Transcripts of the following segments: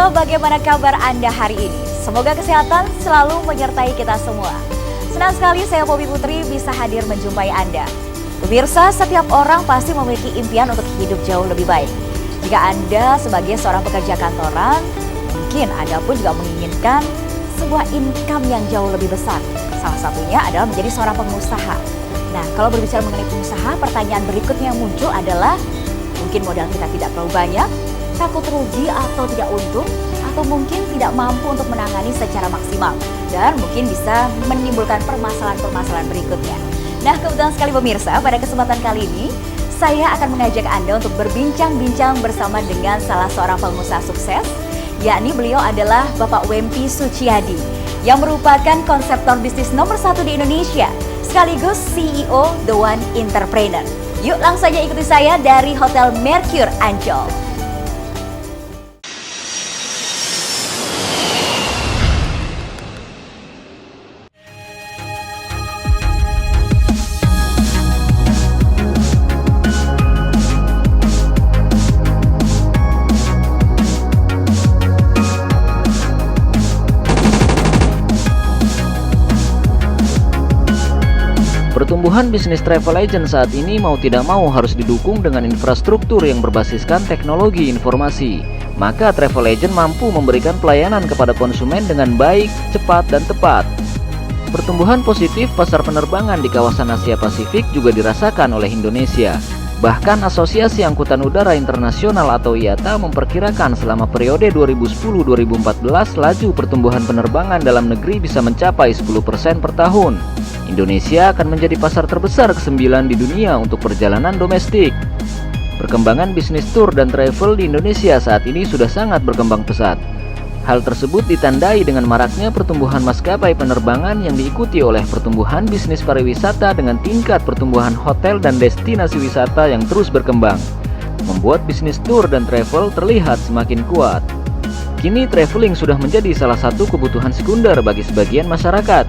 Halo, bagaimana kabar Anda hari ini? Semoga kesehatan selalu menyertai kita semua. Senang sekali saya Bobby Putri bisa hadir menjumpai Anda. Pemirsa, setiap orang pasti memiliki impian untuk hidup jauh lebih baik. Jika Anda sebagai seorang pekerja kantoran, mungkin Anda pun juga menginginkan sebuah income yang jauh lebih besar. Salah satunya adalah menjadi seorang pengusaha. Nah, kalau berbicara mengenai pengusaha, pertanyaan berikutnya yang muncul adalah mungkin modal kita tidak terlalu banyak, takut rugi atau tidak untung, atau mungkin tidak mampu untuk menangani secara maksimal, dan mungkin bisa menimbulkan permasalahan-permasalahan berikutnya. Nah, kebetulan sekali pemirsa, pada kesempatan kali ini saya akan mengajak Anda untuk berbincang-bincang bersama dengan salah seorang pengusaha sukses, yakni beliau adalah Bapak Wempi Suciadi, yang merupakan konseptor bisnis nomor 1 di Indonesia, sekaligus CEO The One Entrepreneur. Yuk langsung saja ikuti saya dari Hotel Mercure Ancol. Pertumbuhan bisnis travel agent saat ini mau tidak mau harus didukung dengan infrastruktur yang berbasiskan teknologi informasi. Maka travel agent mampu memberikan pelayanan kepada konsumen dengan baik, cepat, dan tepat. Pertumbuhan positif pasar penerbangan di kawasan Asia Pasifik juga dirasakan oleh Indonesia. Bahkan Asosiasi Angkutan Udara Internasional atau IATA memperkirakan selama periode 2010-2014 laju pertumbuhan penerbangan dalam negeri bisa mencapai 10% per tahun. Indonesia akan menjadi pasar terbesar ke-9 di dunia untuk perjalanan domestik. Perkembangan bisnis tour dan travel di Indonesia saat ini sudah sangat berkembang pesat. Hal tersebut ditandai dengan maraknya pertumbuhan maskapai penerbangan yang diikuti oleh pertumbuhan bisnis pariwisata dengan tingkat pertumbuhan hotel dan destinasi wisata yang terus berkembang, membuat bisnis tour dan travel terlihat semakin kuat. Kini traveling sudah menjadi salah satu kebutuhan sekunder bagi sebagian masyarakat.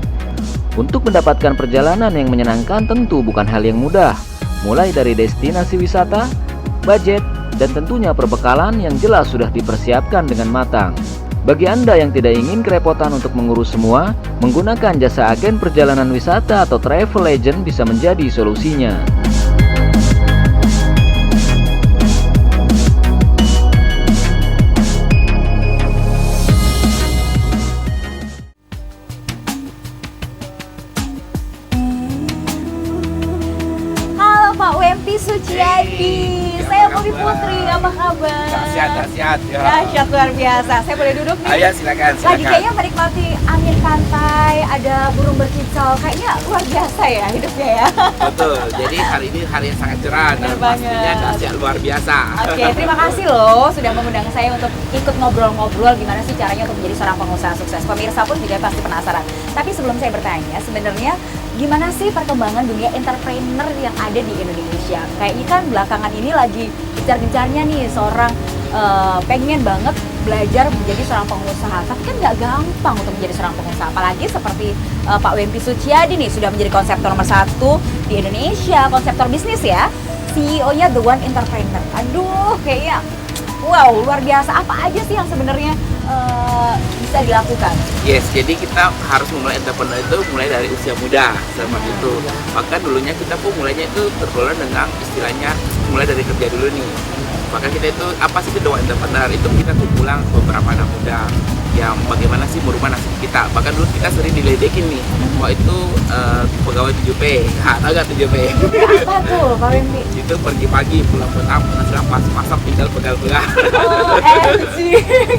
Untuk mendapatkan perjalanan yang menyenangkan tentu bukan hal yang mudah, mulai dari destinasi wisata, budget, dan tentunya perbekalan yang jelas sudah dipersiapkan dengan matang. Bagi Anda yang tidak ingin kerepotan untuk mengurus semua, menggunakan jasa agen perjalanan wisata atau travel agent bisa menjadi solusinya. Halo Pak Wempi Suciadi, saya Bobby Putri, apa kabar? Dahsyat ya. Dahsyat luar biasa. Saya boleh duduk nih? Ayo silakan. Lagi kayaknya menikmati angin pantai, ada burung berkicau, kayaknya luar biasa ya hidupnya ya. Betul. Jadi hari ini hari yang sangat cerah dan pastinya dahsyat luar biasa. Oke, terima kasih loh sudah mengundang saya untuk ikut ngobrol-ngobrol gimana sih caranya untuk menjadi seorang pengusaha sukses. Pemirsa pun juga pasti penasaran. Tapi sebelum saya bertanya, sebenarnya gimana sih perkembangan dunia entrepreneur yang ada di Indonesia? Kayaknya kan belakangan ini lagi gencar-gencarnya nih seorang pengen banget belajar menjadi seorang pengusaha. Tapi kan nggak gampang untuk menjadi seorang pengusaha. Apalagi seperti Pak Wempi Suciadi nih sudah menjadi konseptor nomor 1 di Indonesia, konseptor bisnis ya. CEO-nya The One Entrepreneur. Aduh, kayaknya wow, luar biasa. Apa aja sih yang sebenarnya bisa dilakukan? Yes, jadi kita harus memulai entrepreneur itu mulai dari usia muda seperti itu. Maka dulunya kita pun mulainya itu tergolong dengan istilahnya mulai dari kerja dulu nih. Maka kita itu apa sih itu The One Entrepreneur? Itu kita kumpulan beberapa anak muda yang bagaimana sih merubah nasib kita. Bahkan dulu kita sering diledekin nih, wah itu pegawai 7P. Tahu gak 7P? Apa tuh Pak Wempi? Itu pergi pagi, pulang petang, penghasilan pas-pasak, tinggal pegal-pegal. OMG,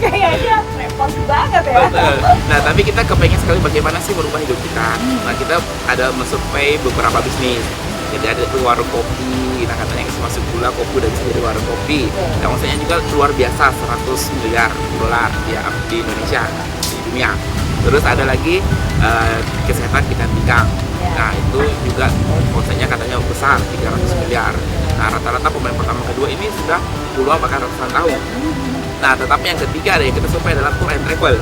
kayaknya repot banget ya. Nah, tapi kita kepengen sekali bagaimana sih merubah hidup kita. Nah, kita ada mensurvei beberapa bisnis. Jadi ada tuh warung kopi, nah katanya bisa masuk gula, kopi udah bisa jadi warung kopi. Nah, maksudnya juga luar biasa, 100 miliar dolar ya di Indonesia, di dunia. Terus ada lagi kesehatan ikan pinggang. Nah, itu juga maksudnya katanya besar, 300 miliar. Nah, rata-rata pemain pertama kedua ini sudah puluhan bahkan ratusan tahun. Nah, tetapi yang ketiga ada yang kita survei adalah tour and travel.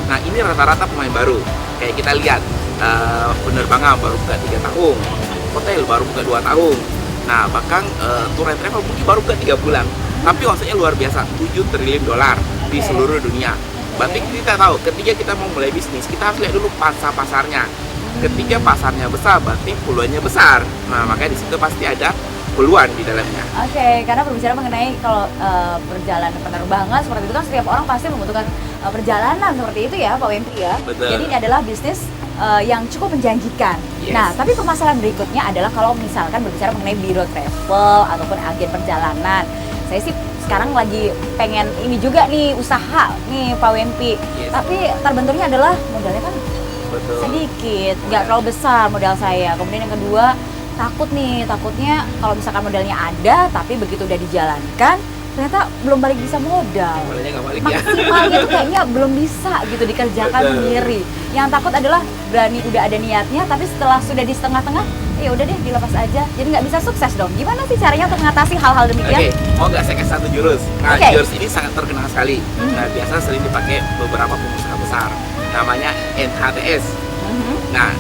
Nah, ini rata-rata pemain baru. Kayak kita lihat penerbangan baru buka 3 tahun, hotel baru buka 2 tahun. Nah, bahkan tour and travel mungkin baru buka 3 bulan. Tapi maksudnya luar biasa, 7 triliun dolar. di seluruh dunia. Berarti kita tahu ketika kita mau mulai bisnis, kita harus lihat dulu pasarnya. Ketika pasarnya besar, berarti peluangnya besar. Nah, makanya di situ pasti ada peluang di dalamnya. Oke, karena berbicara mengenai kalau perjalanan penerbangan seperti itu kan setiap orang pasti membutuhkan perjalanan seperti itu ya Pak Wempi ya. Betul. Jadi ini adalah bisnis yang cukup menjanjikan. Yes. Nah, tapi permasalahan berikutnya adalah kalau misalkan berbicara mengenai biro travel ataupun agen perjalanan. Saya sih sekarang lagi pengen ini juga nih usaha nih Pak Wempi. Yes. Tapi terbenturnya adalah modalnya kan Betul. sedikit, nggak terlalu besar modal saya. Kemudian yang kedua takutnya kalau misalkan modalnya ada tapi begitu udah dijalankan ternyata belum balik bisa modal. Modalnya nggak balik ya. Maksimalnya tuh kayaknya belum bisa gitu dikerjakan Betul. sendiri. Yang takut adalah berani udah ada niatnya tapi setelah sudah di setengah-tengah ya udah deh dilepas aja. Jadi nggak bisa sukses dong. Gimana sih caranya untuk mengatasi hal-hal demikian? Oke, mau nggak saya kasih satu jurus? Nah, Oke. jurus ini sangat terkenal sekali. Nah, biasa sering dipakai beberapa pengusaha besar. Namanya NHTS. Nah,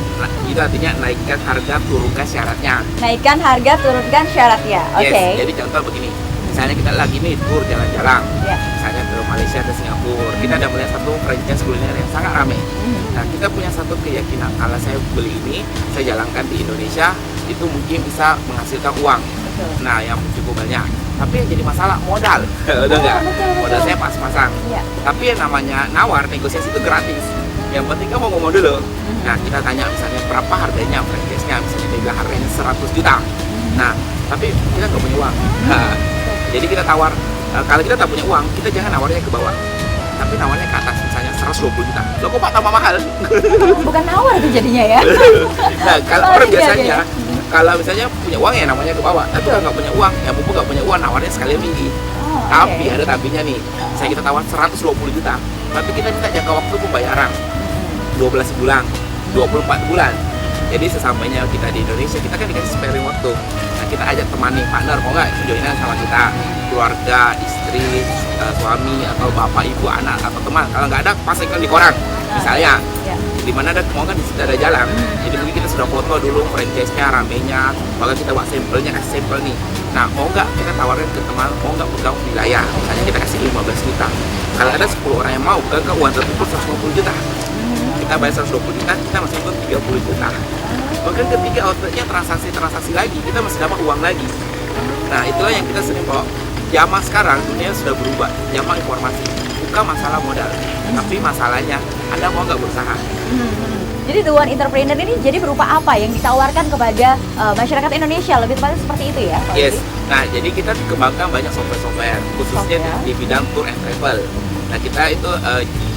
itu artinya naikkan harga, turunkan syaratnya. Naikkan harga, turunkan syaratnya. Oke. Yes, jadi contoh begini. Misalnya kita lagi nih tur jalan-jalan. Ya. Misalnya ke Malaysia, ke Singapura. Kita ada melihat satu franchise kuliner yang sangat ramai. Nah, kita punya satu keyakinan kalau saya beli ini, saya jalankan di Indonesia, itu mungkin bisa menghasilkan uang. Betul. Nah, yang cukup banyak. Tapi yang jadi masalah modal. Udah nggak? betul. Modal saya pas-pasang. Iya. Tapi yang namanya nawar, negosiasi itu gratis. Yang penting kamu ngomong dulu. Nah, kita tanya misalnya berapa harganya franchise-nya. Misalnya dia bilang harganya 100 juta. Nah, tapi kita nggak punya uang. Nah, jadi kita tawar, kalau kita tak punya uang, kita jangan nawarnya ke bawah. Tapi nawarnya ke atas, misalnya 120 juta. Loh kok Pak tambah mahal? Bukan nawar itu jadinya ya. Nah, kalau Oh, orang iya, biasanya, iya. kalau misalnya punya uang ya namanya ke bawah. Tapi kalau nggak punya uang, ya mumpung nggak punya uang, nawarnya sekali tinggi. Oh, Tapi oke. ada tapinya nih, saya kita tawar 120 juta. Tapi kita minta jangka waktu pembayaran 12 bulan, 24 bulan. Jadi sesampainya kita di Indonesia, kita kan dikasih sparing waktu. Nah, kita ajak teman nih, partner, mau nggak joinan sama kita? Keluarga, istri, suami, atau bapak, ibu, anak, atau teman. Kalau nggak ada, pasangkan di koran. Misalnya, Ya. di mana ada mau kan di situ ada jalan. Jadi mungkin kita sudah foto dulu franchise-nya, ramenya, bahkan kita buat sampelnya, kasih sampel nih. Nah, mau nggak kita tawarin ke teman, mau nggak pegang wilayah? Misalnya kita kasih 15 juta. Kalau ada 10 orang yang mau, pegang uang terkumpul 150 juta. Kita bayar 120 juta, kita masih untung 30 juta. Bahkan ketika outletnya transaksi lagi, kita masih dapat uang lagi. Nah, itulah yang kita sering bawa. Zaman sekarang dunia sudah berubah, zaman informasi. Bukan masalah modal, tapi masalahnya Anda mau nggak berusaha. Jadi The One Entrepreneur ini jadi berupa apa yang ditawarkan kepada masyarakat Indonesia? Lebih tepatnya seperti itu ya Pak Yes. Wempi? Nah, jadi kita kembangkan banyak software, khususnya Software. di bidang tour and travel. Nah, kita itu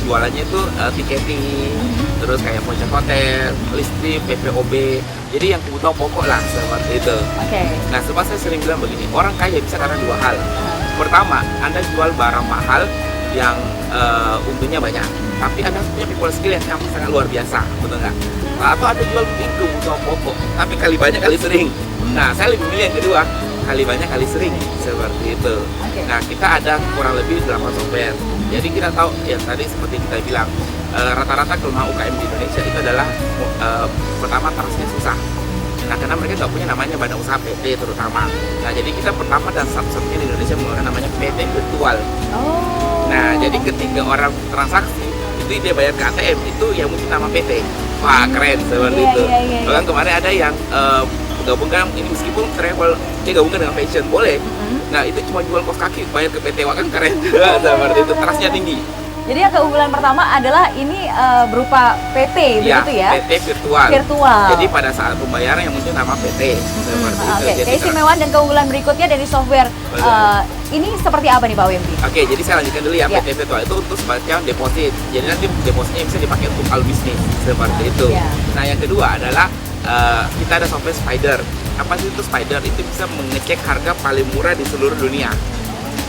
jualannya itu tiketing, terus kayak voucher hotel, listrik, PPOB. Jadi yang kebutuhan pokok lah seperti itu. Oke. Nah, sebab saya sering bilang begini, orang kaya bisa karena dua hal. Pertama, Anda jual barang mahal yang untungnya banyak, tapi Anda punya people skill yang sangat luar biasa, betul nggak? Atau Anda jual mungkin kebutuhan pokok, tapi kali banyak kali sering. Nah, saya lebih milih yang kedua, kali banyak kali sering, seperti itu. Oke. Nah, kita ada kurang lebih 8 software. Jadi kita tahu, ya tadi seperti kita bilang, rata-rata kelemahan UKM di Indonesia itu adalah pertama trustnya susah. Nah, karena mereka nggak punya namanya badan usaha PT terutama. Nah, jadi kita pertama dan satu-satunya di Indonesia mengeluarkan namanya PT virtual. Oh. Nah, jadi ketika orang transaksi itu dia bayar ke ATM itu yang mungkin nama PT. Wah, keren seperti Iya, itu. iya, iya, Bahkan kemarin ada yang gabungkan ini meskipun travel dia gabungkan dengan fashion boleh. Nah, itu cuma jual kaos kaki bayar ke PT. Wah, kan keren. Seperti itu, trustnya tinggi. Jadi yang keunggulan pertama adalah ini berupa PT begitu ya? PT virtual. Virtual. Jadi pada saat pembayaran yang muncul nama PT seperti itu. Oke, Jadi keistimewaan dan keunggulan berikutnya dari software ini seperti apa nih Pak Wempi? Oke, jadi saya lanjutkan dulu ya. Ya. PT virtual itu untuk semacam deposit. Jadi nanti depositnya bisa dipakai untuk all bisnis seperti itu. Ya. Nah, yang kedua adalah kita ada software Spider. Apa sih itu Spider? Itu bisa mengecek harga paling murah di seluruh dunia.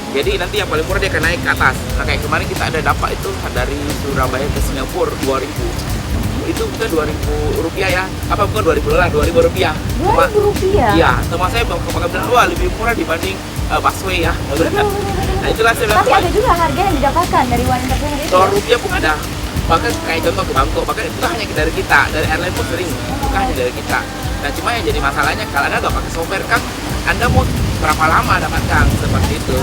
Jadi nanti yang paling murah dia akan naik ke atas. Nah, kayak kemarin kita ada dapat itu dari Surabaya ke Singapura 2.000. Itu bukan 2.000 rupiah ya? Apa bukan 2.000 dolar? 2.000 rupiah. Rp2.000? Iya, teman saya bakal bilang, wah lebih murah dibanding busway ya. Nah, itulah saya bilang, Tapi ada juga harga yang didapatkan dari One Entrepreneur itu. dolar rupiah pun ada. Bahkan kayak contoh ke Bangkok, bahkan itu hanya dari kita, dari airline pun sering, bukan hanya dari kita. Nah, cuma yang jadi masalahnya kalau Anda nggak pakai software kan, Anda mau berapa lama dapatkan seperti itu.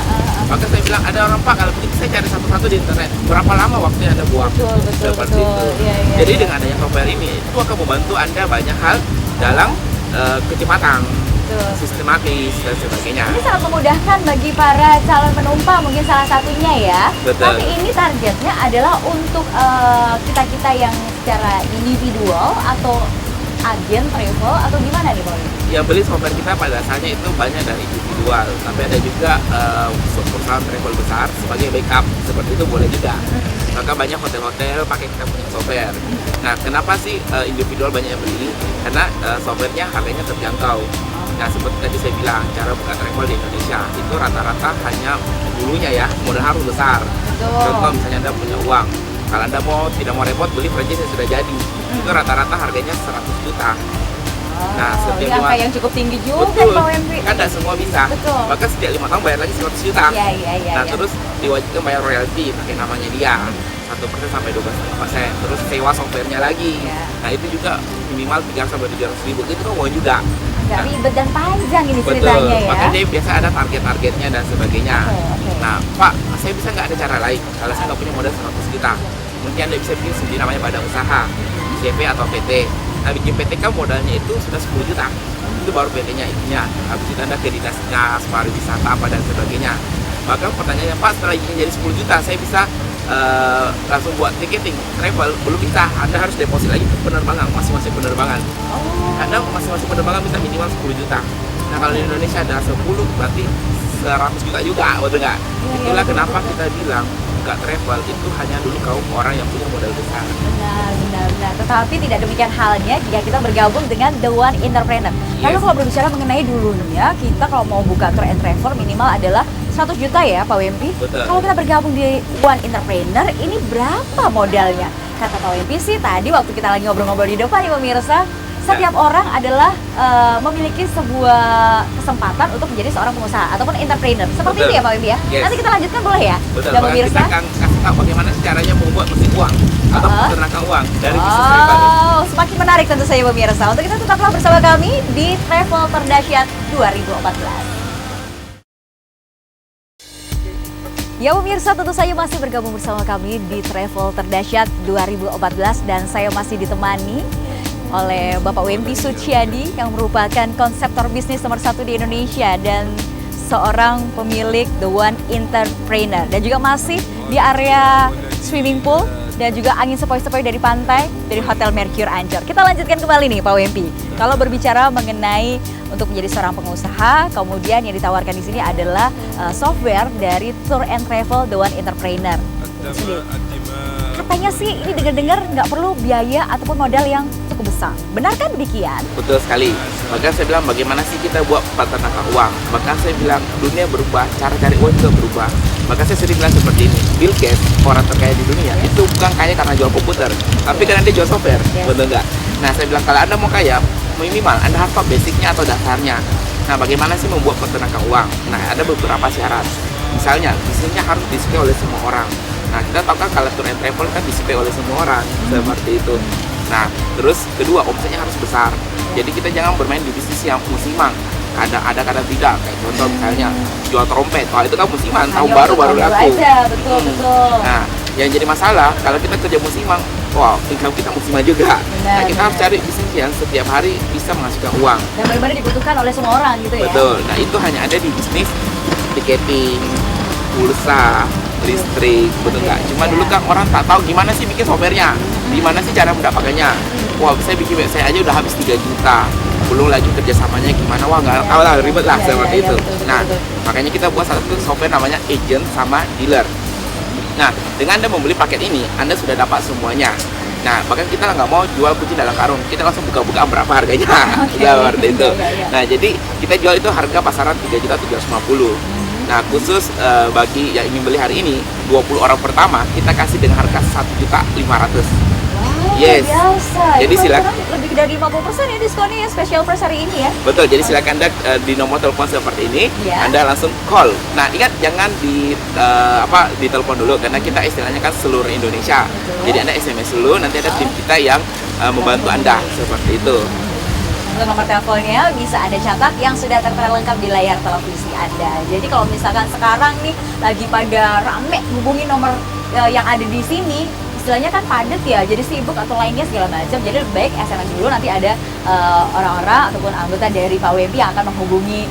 Maka saya bilang ada orang Pak, kalau begitu saya cari satu-satu di internet, berapa lama waktu yang Anda buang, seperti itu. Jadi dengan adanya software ini itu akan membantu Anda banyak hal dalam kecepatan, sistematis dan sebagainya. Ini sangat memudahkan bagi para calon penumpang mungkin salah satunya ya. Betul. Tapi ini targetnya adalah untuk kita-kita yang secara individual atau agen travel atau gimana nih Pak? Yang beli software kita pada dasarnya itu banyak dari individual, tapi ada juga perusahaan travel besar sebagai backup, seperti itu boleh juga. Maka banyak hotel-hotel pakai kita punya software. Nah, kenapa sih individual banyak yang beli? Karena softwarenya harganya terjangkau. Nah, seperti tadi saya bilang, cara buka travel di Indonesia itu rata-rata hanya dulunya ya, modal harus besar. Contoh misalnya Anda punya uang, kalau Anda tidak mau repot beli franchise yang sudah jadi, itu rata-rata harganya 100 juta. Nah, setiap angka yang cukup tinggi juga Pak Wempi. Kan tidak semua bisa. Betul. Maka setiap 5 tahun bayar lagi 100 juta. Nah, terus diwajibkan bayar royalti pakai namanya dia. 1% sampai 12%. Terus sewa softwarenya lagi. Nah, itu juga minimal 300 sampai 700 ribu. Itu kan uang juga. Agak ribet dan panjang ini Betul. ceritanya ya. Makanya biasa ada target-targetnya dan sebagainya. Nah, Pak, saya bisa nggak ada cara lain kalau saya nggak punya modal 100 juta? Mungkin Anda bisa bikin sendiri namanya badan usaha, CP atau PT. Nah, bikin PT kan modalnya itu sudah 10 juta. Itu baru PT-nya intinya. Habis itu Anda ke dinas pariwisata apa dan sebagainya. Maka pertanyaannya, Pak, setelah izinnya jadi 10 juta, saya bisa langsung buat ticketing travel? Belum bisa. Anda harus deposit lagi ke penerbangan, masing-masing penerbangan. Anda masing-masing penerbangan bisa minimal 10 juta. Nah, kalau di Indonesia ada 10, berarti 100 juta juga, betul nggak? Itulah kenapa kita bilang buka travel itu hanya dulu kaum orang yang punya modal besar. Benar. Tetapi tidak demikian halnya jika kita bergabung dengan The One Entrepreneur. Lalu kalau berbicara mengenai dulunya, kita kalau mau buka tour and travel minimal adalah 100 juta ya Pak Wempi. Kalau kita bergabung di One Entrepreneur, ini berapa modalnya? Kata Pak Wempi sih tadi waktu kita lagi ngobrol-ngobrol di depan nih pemirsa, setiap orang adalah memiliki sebuah kesempatan untuk menjadi seorang pengusaha ataupun entrepreneur. Seperti itu ya Pak Wempi ya? Nanti kita lanjutkan boleh ya? Dan pemirsa, kita akan kasih tahu bagaimana caranya membuat mesin uang atau peternakan uang dari bisnis travel. Semakin menarik tentu saja pemirsa. Untuk itu tetaplah bersama kami di Travel Terdahsyat 2014. Ya pemirsa, tentu saja masih bergabung bersama kami di Travel Terdahsyat 2014 dan saya masih ditemani oleh Bapak Wempi Suciadi yang merupakan konseptor bisnis nomor 1 di Indonesia dan seorang pemilik The One Entrepreneur dan juga masih di area swimming pool dan juga angin sepoi-sepoi dari pantai dari Hotel Mercure Ancol. Kita lanjutkan kembali nih Pak Wempi. Kalau berbicara mengenai untuk menjadi seorang pengusaha, kemudian yang ditawarkan di sini adalah software dari Tour and Travel The One Entrepreneur. Katanya sih ini dengar-dengar nggak perlu biaya ataupun modal yang cukup besar. Benarkah demikian? Betul sekali. Maka saya bilang bagaimana sih kita buat peternakan uang. Maka saya bilang dunia berubah, cara cari uang juga berubah. Maka saya sering bilang seperti ini, Bill Gates, orang terkaya di dunia, itu bukan kaya karena jual komputer, tapi karena dia jual software, betul nggak? Nah, saya bilang kalau Anda mau kaya, minimal Anda harus tahu basicnya atau dasarnya. Nah, bagaimana sih membuat peternakan uang? Nah, ada beberapa syarat. Misalnya, bisnisnya harus disukai oleh semua orang. Nah, kita tahu kan kalau tour and travel kan disukai oleh semua orang, seperti itu. Nah, terus kedua, omsetnya harus besar. Jadi kita jangan bermain di bisnis yang musiman. Kadang tidak, kayak contoh misalnya jual trompet, itu kan musiman, tahun baru laku. Betul. Nah, yang jadi masalah kalau kita kerja musiman, income kita musiman juga. Nah, kita harus cari bisnis yang setiap hari bisa menghasilkan uang. Dan benar-benar dibutuhkan oleh semua orang gitu ya. Betul. Nah, itu hanya ada di bisnis tiketing, pulsa, listrik, betul nggak? Cuma dulu kan orang tak tahu gimana sih bikin softwarenya, gimana sih cara mendapatkannya. Saya bikin website aja udah habis 3 juta. Belum lagi kerjasamanya gimana, nggak tahu lah, ribet lah seperti itu. Nah, makanya kita buat satu software namanya agent sama dealer. Nah, dengan Anda membeli paket ini, Anda sudah dapat semuanya. Nah, bahkan kita nggak mau jual kucing dalam karung, kita langsung buka-buka berapa harganya, seperti itu. Nah, jadi kita jual itu harga pasaran 3.750.000. Nah, khusus bagi yang ingin beli hari ini, 20 orang pertama kita kasih dengan harga 1.500.000. Yes. Biasa. Jadi silakan. Lebih dari 50% ya diskonnya ya, special price hari ini ya. Betul. Jadi silakan Anda di nomor telepon seperti ini, Anda langsung call. Nah, ingat jangan di telepon dulu karena kita istilahnya kan seluruh Indonesia. Betul. Jadi Anda SMS dulu, nanti ada tim kita yang membantu Anda seperti itu. Untuk nomor teleponnya bisa Anda catat yang sudah tertera lengkap di layar televisi Anda. Jadi kalau misalkan sekarang nih lagi pada rame hubungi nomor yang ada di sini, istilahnya kan padat ya, jadi sibuk atau lainnya segala macam. Jadi lebih baik SMS dulu, nanti ada orang-orang ataupun anggota dari Pak WMP yang akan menghubungi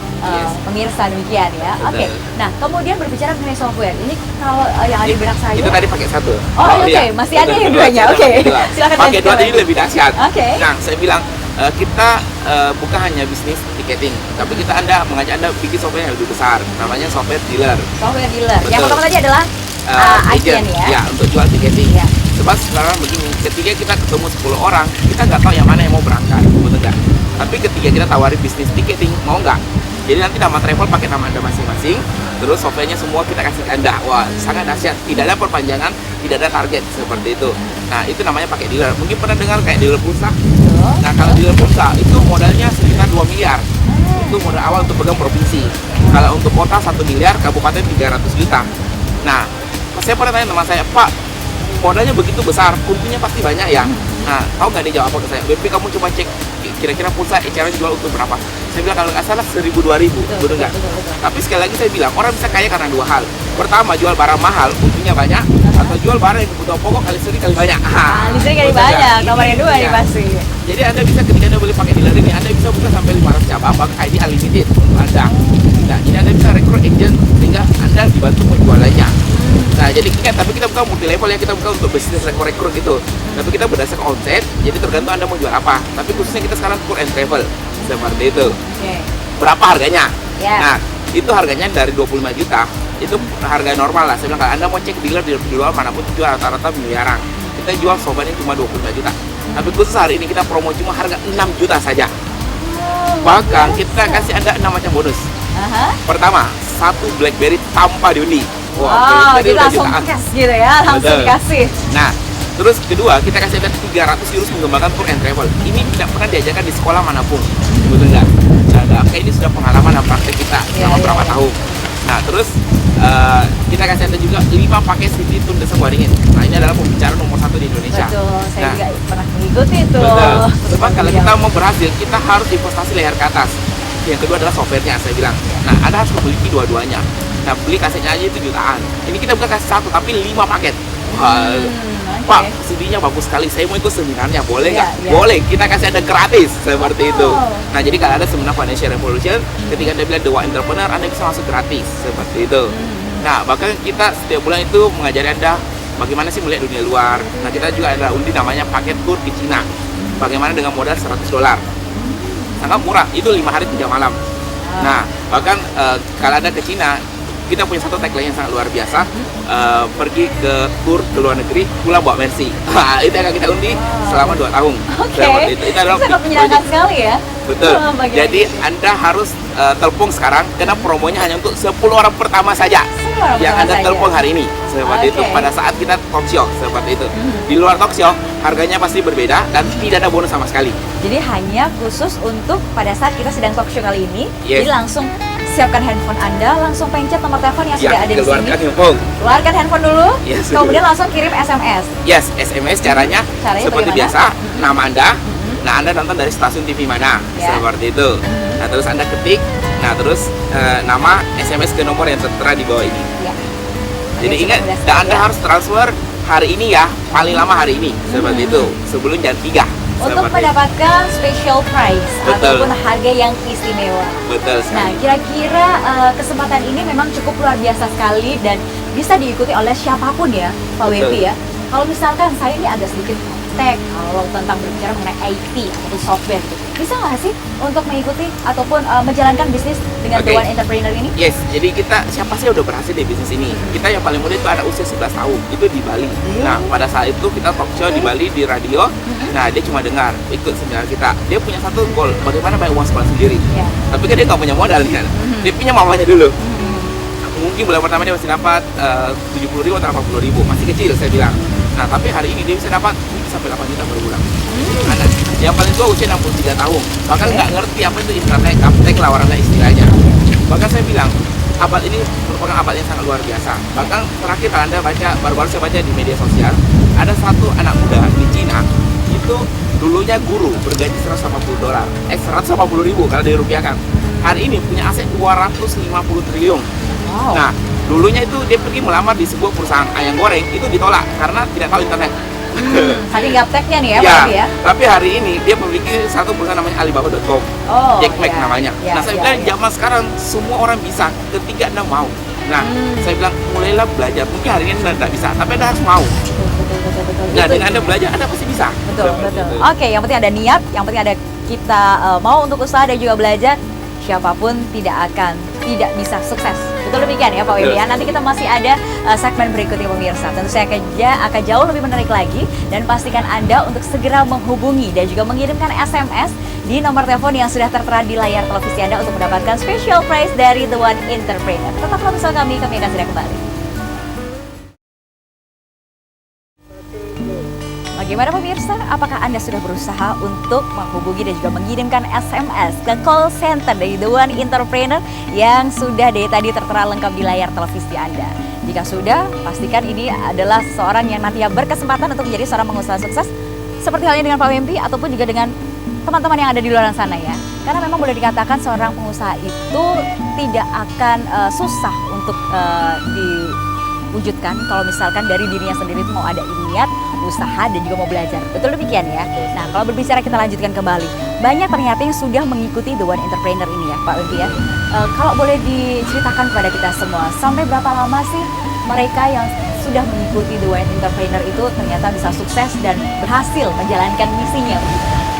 pemirsa, demikian ya. Oke. Nah, kemudian berbicara mengenai software, ini kalau yang ada di benak saya itu tadi pakai satu. Oke. Masih ada yang duanya. Oke. Silakan Pakai dua ini lebih dahsyat. Oke. Nah, saya bilang kita bukan hanya bisnis tiketing, tapi Anda mengajak Anda bikin software yang lebih besar, namanya software dealer. Software dealer. Betul. Yang pertama tadi adalah agen ya. Ya, untuk jual tiketing. Ya. Sebab sekarang begini, ketika kita ketemu 10 orang, kita nggak tahu yang mana yang mau berangkat, betul nggak? Tapi ketika kita tawarin bisnis tiketing, mau nggak? Jadi nanti nama travel pakai nama Anda masing-masing, terus softwarenya semua kita kasih ke Anda. Wah, sangat dahsyat. Tidak ada perpanjangan, tidak ada target seperti itu. Nah, itu namanya pakai dealer. Mungkin pernah dengar kayak dealer pulsa? Nah, kalau dealer pulsa itu modalnya sekitar 2 miliar. Itu modal awal untuk pegang provinsi. Kalau untuk kota 1 miliar, kabupaten 300 juta. Nah, saya pernah tanya teman saya, Pak, modalnya begitu besar, untungnya pasti banyak ya. Nah, tahu nggak dia jawab apa ke saya? BP, kamu coba cek kira-kira pulsa cara jual untuk berapa? Saya bilang kalau nggak salah 1.000 2.000, betul nggak? Tapi sekali lagi saya bilang orang bisa kaya karena dua hal. Pertama, jual barang mahal, untungnya banyak, atau jual barang yang kebutuhan pokok kali sering kali banyak. Listrik kali banyak, nomor yang dua nih pasti. Jadi Anda bisa ketika Anda beli pakai dealer ini, Anda bisa buka sampai 500 cabang, pakai ID unlimited untuk Anda. Nah, jadi Anda bisa rekrut agent sehingga Anda dibantu penjualannya. Nah, jadi tapi kita bukan multi level ya, kita bukan untuk bisnis rekrut gitu. Tapi kita berdasarkan omset, jadi tergantung Anda mau jual apa. Tapi khususnya kita sekarang tour and travel seperti itu. Berapa harganya? Nah, itu harganya dari 25 juta. Itu harga normal lah. Saya bilang kalau Anda mau cek dealer di luar manapun jual rata-rata miliaran. Kita jual sobatnya cuma 25 juta. Tapi khusus hari ini kita promo cuma harga 6 juta saja. Bahkan kita kasih Anda 6 macam bonus. Pertama, 1 BlackBerry tanpa diundi. Wow, jadi langsung cash gitu ya, langsung dikasih. Nah, terus kedua, kita kasih Anda 300 jurus mengembangkan tour and travel. Ini tidak pernah diajarkan di sekolah manapun, betul nggak? Nah, ini sudah pengalaman dan praktek kita selama berapa tahun. Nah, terus kita kasih Anda juga 5 paket City Tour Desa Waringin. Nah, ini adalah pembicaraan nomor 1 di Indonesia. Betul, saya juga pernah mengikuti itu. Betul. Sebab kalau kita mau berhasil, kita harus investasi leher ke atas. Yang kedua adalah softwarenya, saya bilang. Nah, Anda harus memiliki dua-duanya. Nah, beli kasetnya aja itu jutaan. Ini kita bukan kasih 1, tapi 5 paket. Pak, CD-nya bagus sekali. Saya mau ikut seminarnya, boleh nggak? Boleh. Kita kasih Anda gratis seperti itu. Nah, jadi kalau ada seminar Financial Revolution, ketika Anda bilang The One Entrepreneur, Anda bisa masuk gratis seperti itu. Nah, bahkan kita setiap bulan itu mengajari Anda bagaimana sih melihat dunia luar. Nah, kita juga ada undi namanya paket tour ke Cina. Bagaimana dengan modal $100. Sangat murah. Itu 5 hari 3 malam. Nah, bahkan kalau Anda ke Cina, kita punya satu tagline yang sangat luar biasa, pergi ke tour ke luar negeri, pulang bawa Mercy. Itu yang akan kita undi selama 2 tahun. Itu adalah sangat menyenangkan sekali ya. Betul. Jadi Anda harus telepon sekarang karena promonya hanya untuk 10 orang pertama saja yang Anda telepon hari ini. Seperti itu pada saat kita talk show seperti itu. Di luar talk show harganya pasti berbeda dan tidak ada bonus sama sekali. Jadi hanya khusus untuk pada saat kita sedang talk show kali ini. Yes. Jadi langsung siapkan handphone Anda, langsung pencet nomor telepon yang sudah ada di sini. Keluarkan handphone. Keluarkan handphone dulu, Yes, kemudian langsung kirim SMS. Yes, SMS caranya seperti bagaimana? biasa, nama Anda. Nah, Anda nonton dari stasiun TV mana, seperti itu. Nah, terus Anda ketik, nah terus nama SMS ke nomor yang tertera di bawah ini. Jadi ingat, dan Anda harus transfer hari ini ya, paling lama hari ini, seperti itu, sebelum jam 3. Untuk mendapatkan special price ataupun harga yang istimewa. Betul sekali. Nah, kira-kira kesempatan ini memang cukup luar biasa sekali dan bisa diikuti oleh siapapun ya, Pak WP ya. Kalau misalkan saya ini agak sedikit tech, kalau tentang berbicara mengenai IT ataupun software gitu, bisa nggak sih untuk mengikuti ataupun menjalankan bisnis dengan The One Entrepreneur ini? Yes, jadi kita siapa sih udah berhasil di bisnis ini? Kita yang paling muda itu ada usia 11 tahun, itu di Bali. Nah, pada saat itu kita talk show di Bali di radio. Nah, dia cuma dengar, ikut seminar kita. Dia punya satu goal, bagaimana bayar uang sekolah sendiri. Tapi kan dia nggak punya modal kan? Dia punya mamanya dulu. Mungkin bulan pertama dia masih dapat 70.000 atau 80.000, masih kecil saya bilang. Nah, tapi hari ini dia bisa dapat sampai 8 juta per bulan. Nah, yang paling tua usia 63 tahun. Bahkan nggak ngerti apa itu internet, kaptek lah orangnya istilahnya. Bahkan saya bilang, abad ini merupakan abad yang sangat luar biasa. Bahkan terakhir Anda baca, baru-baru saya baca di media sosial, ada satu anak muda di Cina, itu dulunya guru bergaji $180, 180.000 kalau dirupiahkan. Hari ini punya aset 250 triliun. Wow. Nah, dulunya itu dia pergi melamar di sebuah perusahaan ayam goreng, itu ditolak karena tidak tahu internet. Saking gapteknya nih ya, Pak Ya, Edi ya. tapi hari ini dia memiliki satu perusahaan namanya Alibaba.com. Oh, Jack Ma ya, namanya. ya, Nah, saya ya, bilang ya. zaman sekarang semua orang bisa ketika Anda mau. Nah, saya bilang mulailah belajar. Mungkin hari ini Anda tidak bisa, tapi Anda harus mau. Betul. Nah, Itu- dengan Anda belajar, Anda pasti bisa. Betul. Oke, yang penting ada niat, yang penting ada kita mau untuk usaha dan juga belajar. Siapapun tidak bisa sukses. Betul demikian ya Pak Wimpi ya. Nanti kita masih ada segmen berikutnya pemirsa. Tentu saya akan jauh lebih menarik lagi dan pastikan Anda untuk segera menghubungi dan juga mengirimkan SMS di nomor telepon yang sudah tertera di layar televisi Anda untuk mendapatkan special prize dari The One Entrepreneur. Tetaplah bersama kami akan segera kembali. Bagaimana pemirsa? Apakah Anda sudah berusaha untuk menghubungi dan juga mengirimkan SMS ke call center dari The One Entrepreneur yang sudah dari tadi tertera lengkap di layar televisi Anda? Jika sudah, pastikan ini adalah seorang yang nantinya berkesempatan untuk menjadi seorang pengusaha sukses seperti halnya dengan Pak Wimpi ataupun juga dengan teman-teman yang ada di luar sana ya. Karena memang boleh dikatakan seorang pengusaha itu tidak akan susah untuk diwujudkan kalau misalkan dari dirinya sendiri itu mau ada niat, usaha dan juga mau belajar. Betul demikian ya. Nah, kalau berbicara kita lanjutkan kembali. Banyak ternyata yang sudah mengikuti The One Entrepreneur ini ya, Pak Wimpi ya. Kalau boleh diceritakan kepada kita semua, sampai berapa lama sih mereka yang sudah mengikuti The One Entrepreneur itu ternyata bisa sukses dan berhasil menjalankan misinya?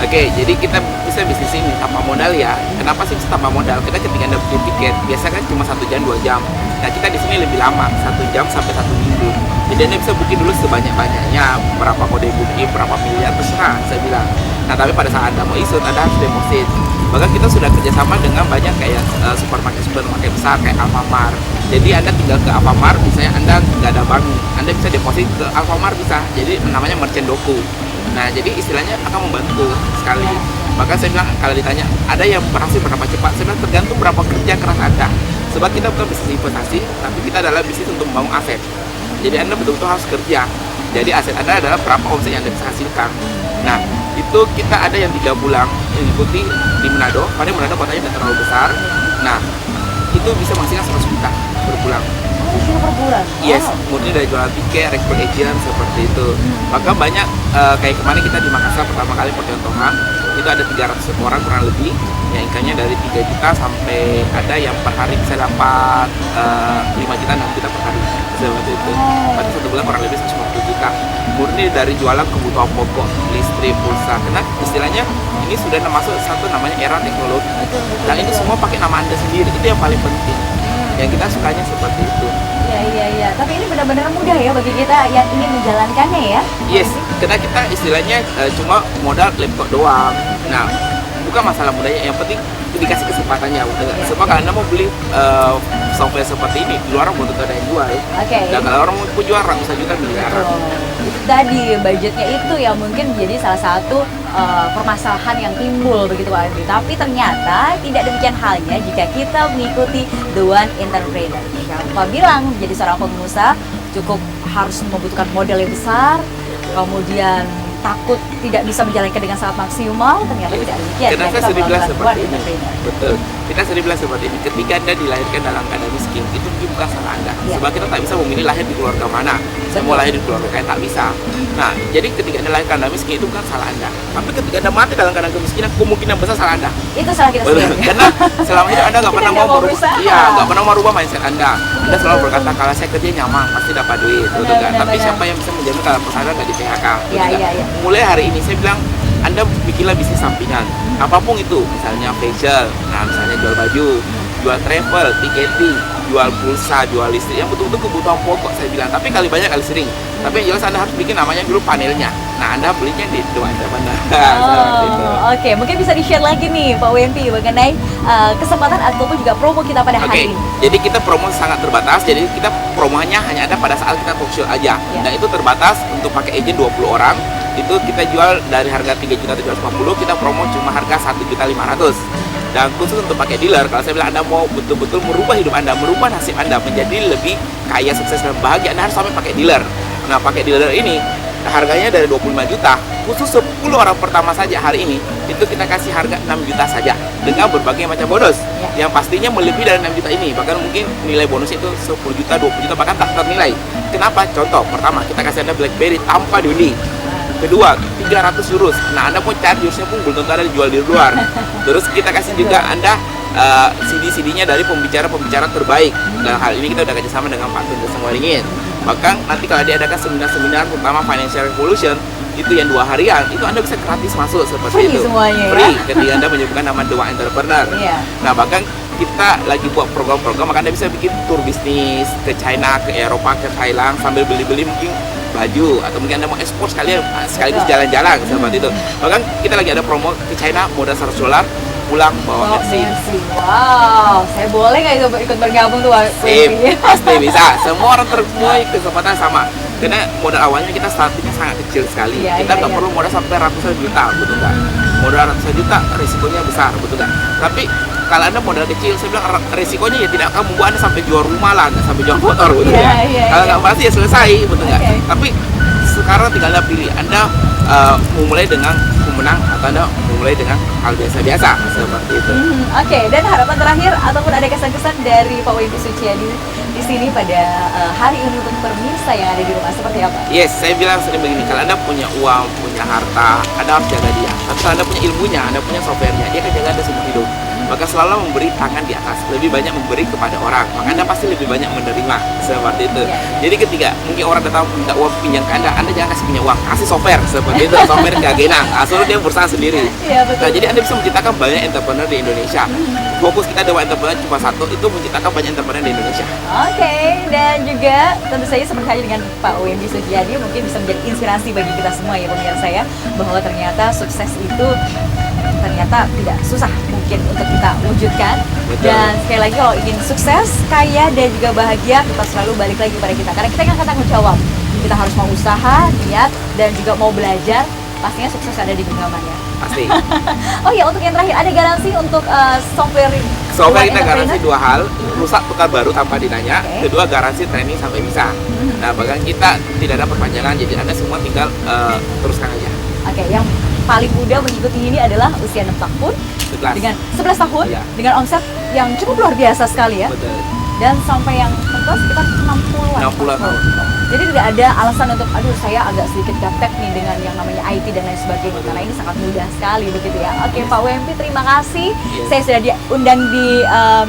Oke, jadi kita bisa bisnis ini tanpa modal ya. Kenapa sih bisa tanpa modal? Kita ketika Anda beli tiket, biasa kan cuma 1 jam, 2 jam. Nah, kita di sini lebih lama, 1 jam sampai 1 minggu. Jadi Anda bisa booking dulu sebanyak-banyaknya, berapa kode booking, berapa miliar, terserah saya bilang. Nah, tapi pada saat Anda mau isut, Anda harus deposit. Bahkan kita sudah kerjasama dengan banyak kayak supermarket besar kayak Alfamart. Jadi Anda tinggal ke Alfamart, misalnya Anda nggak ada bank, Anda bisa deposit ke Alfamart bisa. Jadi namanya merchant doku. Nah, jadi istilahnya akan membantu sekali. Maka saya bilang kalau ditanya ada yang berhasil berapa cepat, saya bilang tergantung berapa kerja keras Anda. Sebab kita bukan bisnis investasi, tapi kita adalah bisnis untuk membangun aset. Jadi Anda betul-betul harus kerja. Jadi aset Anda adalah berapa omset yang Anda bisa hasilkan. Nah, itu kita ada yang 3 bulan yang diikuti di Manado. Padahal Manado kotanya tidak terlalu besar. Nah, itu bisa menghasilkan 100 juta per bulan. Per bulan? Yes, murni dari jualan tiket, rekrut agent seperti itu. Maka banyak kayak kemarin kita di Makassar pertama kali percontohan itu ada 300 orang kurang lebih yang ikannya dari 3 juta sampai ada yang per hari bisa dapat 5 juta, 6 juta per hari seperti itu. Berarti 1 bulan kurang lebih 150 juta. Murni dari jualan kebutuhan pokok, listrik, pulsa. Karena istilahnya ini sudah masuk satu namanya era teknologi. Dan ini semua pakai nama Anda sendiri. Itu yang paling penting. Yang kita sukanya seperti itu. Iya. Tapi ini benar-benar mudah ya bagi kita yang ingin menjalankannya ya. Yes, karena kita istilahnya cuma modal laptop doang. Nah, bukan masalah mudahnya, yang penting dikasih kesempatannya. Sebab kalau Anda mau beli software seperti ini, di luar belum tentu ada yang jual. Oke. Dan kalau orang mau jual ratusan juta miliaran. Itu tadi budgetnya itu yang mungkin menjadi salah satu permasalahan yang timbul begitu Pak Andri. Tapi ternyata tidak demikian halnya jika kita mengikuti The One Entrepreneur. Siapa bilang menjadi seorang pengusaha cukup harus membutuhkan modal yang besar, kemudian takut tidak bisa menjalankan dengan sangat maksimal, ternyata tidak demikian. Karena Ya, saya kita sering bilang melakukan seperti One ini. Entrepreneur. Betul. Kita sering bilang seperti ini. Ketika Anda dilahirkan dalam keadaan miskin, itu bukan salah Anda. Ya. Sebab kita tak bisa memilih lahir di keluarga mana. Semua lahir di keluarga kaya tak bisa. Nah, jadi ketika Anda lahir keadaan miskin itu bukan salah Anda. Tapi ketika Anda mati dalam keadaan kemiskinan, kemungkinan besar salah Anda. Itu salah kita Betul. sendiri. Karena selama hidup Anda nggak Kita pernah nggak mau mau merubah, berusaha. iya, nggak pernah merubah mindset Anda. Anda selalu berkata kalau saya kerja nyaman pasti dapat duit, betul kan? Tapi benar. siapa yang bisa menjamin kalau perusahaan nggak di PHK? Iya, Betul kan? iya. Mulai hari ini saya bilang Anda bikinlah bisnis sampingan, apapun itu, misalnya facial, nah misalnya jual baju, jual travel, tiketing, jual pulsa, jual listrik, yang betul-betul kebutuhan pokok saya bilang. Tapi kali banyak kali sering. Tapi yang jelas Anda harus bikin namanya dulu panelnya. Nah, Anda belinya di The One Entrepreneur. Seperti itu. Oke, mungkin bisa di-share lagi nih Pak Wimpi mengenai kesempatan ataupun juga promo kita pada Oke, hari ini. jadi kita promo sangat terbatas. Jadi kita promonya hanya ada pada saat kita talk show aja. Ya. Dan itu terbatas untuk pakai agent 20 orang. Itu kita jual dari harga 3.750, kita promo cuma harga 1.500. Dan khusus untuk pakai dealer, kalau saya bilang Anda mau betul-betul merubah hidup Anda, merubah nasib Anda menjadi lebih kaya, sukses dan bahagia, Anda harus sampai pakai dealer. Nah, pakai dealer ini harganya dari 25 juta, khusus 10 orang pertama saja hari ini, itu kita kasih harga 6 juta saja dengan berbagai macam bonus yang pastinya melebihi dari 6 juta ini, bahkan mungkin nilai bonus itu 10 juta, 20 juta, bahkan tak ternilai. Kenapa? Contoh, pertama, kita kasih Anda BlackBerry tanpa diundi. Kedua, 300 jurus. Nah, Anda mau cari jurusnya pun belum tentu ada dijual di luar. Terus kita kasih juga Anda CD-CD-nya dari pembicara-pembicara terbaik. Dalam hal ini kita udah kerjasama dengan Pak Tun Desengwaringin. Bahkan nanti kalau diadakan seminar-seminar terutama Financial Revolution itu yang 2 harian, itu Anda bisa gratis masuk seperti free itu. Semuanya, free ya? ketika Anda menyebutkan nama The One Entrepreneur. Nah, bahkan kita lagi buat program-program, maka Anda bisa bikin tour bisnis ke China, ke Eropa, ke Thailand sambil beli-beli mungkin baju, atau mungkin Anda mau ekspor sekaligus jalan-jalan seperti itu. Bahkan kita lagi ada promo ke China, modal $100 pulang bawa Mercy. Wow, saya boleh nggak ikut bergabung tuh? Pasti bisa. Semua orang semua kesempatan sama. Karena modal awalnya kita startnya sangat kecil sekali. Kita nggak perlu modal sampai ratusan juta, betul nggak? Modal ratusan juta risikonya besar, betul nggak? Tapi kalau Anda modal kecil, saya bilang risikonya ya tidak akan membuat Anda sampai jual rumah lah, nggak sampai jual motor, betul nggak? Kalau nggak pasti ya selesai, betul nggak? Tapi sekarang tinggal Anda pilih, Anda memulai dengan pemenang atau Anda memulai dengan hal biasa-biasa seperti itu. Oke, dan harapan terakhir ataupun ada kesan-kesan dari Pak Wempi Suciadi di sini pada hari ini untuk pemirsa yang ada di rumah seperti apa? Yes, saya bilang sering begini, kalau Anda punya uang, punya harta, Anda harus jaga dia. Tapi kalau Anda punya ilmunya, Anda punya softwarenya, dia akan jaga Anda seumur hidup. Maka selalu memberi tangan di atas, lebih banyak memberi kepada orang, maka Anda pasti lebih banyak menerima seperti itu. Jadi ketika mungkin orang datang minta uang pinjam ke Anda jangan kasih punya uang, kasih software seperti itu, software gak genang, asal dia berusaha sendiri. Nah, jadi Anda bisa menciptakan banyak entrepreneur di Indonesia. Fokus kita dewa entrepreneur cuma satu, itu menciptakan banyak entrepreneur di Indonesia. Oke, dan juga tentu saja seperti halnya dengan Pak Wempi Suciadi mungkin bisa menjadi inspirasi bagi kita semua ya pemirsa ya, bahwa ternyata sukses itu ternyata tidak susah mungkin untuk kita wujudkan. Betul. Dan sekali lagi kalau ingin sukses, kaya dan juga bahagia, kita selalu balik lagi pada kita karena kita yang akan tanggung jawab. Kita harus mau usaha, niat, dan juga mau belajar. Pastinya sukses ada di genggamannya. Pasti. Oh ya, untuk yang terakhir ada garansi untuk software kita garansi 2 hal, rusak tukar baru tanpa dinanya. Kedua, garansi training sampai bisa. Nah, bahkan kita tidak ada perpanjangan, jadi Anda semua tinggal teruskan aja. Oke, yang paling muda mengikuti ini adalah usia 6 tahun 11. dengan 11 tahun dengan omset yang cukup luar biasa sekali ya. Betul. Dan sampai yang tertua sekitar 60-an tahun. Jadi tidak ada alasan untuk aduh saya agak sedikit gaptek nih dengan yang namanya IT dan lain sebagainya, karena ini sangat mudah sekali begitu ya. Oke, Pak Wempi, terima kasih. Saya sudah diundang di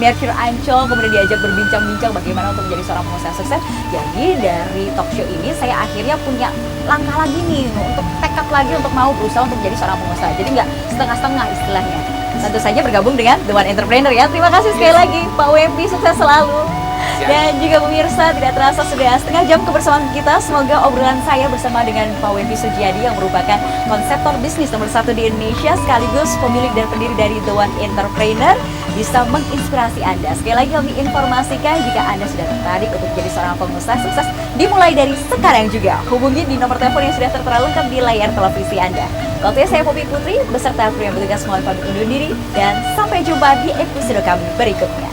Mercure Ancol, kemudian diajak berbincang-bincang bagaimana untuk menjadi seorang pengusaha sukses. Jadi dari talk show ini saya akhirnya punya langkah lagi nih untuk tekad lagi untuk mau berusaha untuk menjadi seorang pengusaha. Jadi nggak setengah-setengah istilahnya. Tentu saja bergabung dengan The One Entrepreneur ya. Terima kasih sekali lagi Pak Wempi, sukses selalu. Dan juga pemirsa, tidak terasa sudah setengah jam kebersamaan kita. Semoga obrolan saya bersama dengan Pak Wempi Suciadi yang merupakan konseptor bisnis nomor 1 di Indonesia sekaligus pemilik dan pendiri dari The One Entrepreneur bisa menginspirasi Anda. Sekali lagi kami informasikan jika Anda sudah tertarik untuk menjadi seorang pengusaha sukses, dimulai dari sekarang juga. Hubungi di nomor telepon yang sudah tertera lengkap di layar televisi Anda. Waktunya saya Poppy Putri beserta kru yang bertugas mohon pamit undur diri dan sampai jumpa di episode kami berikutnya.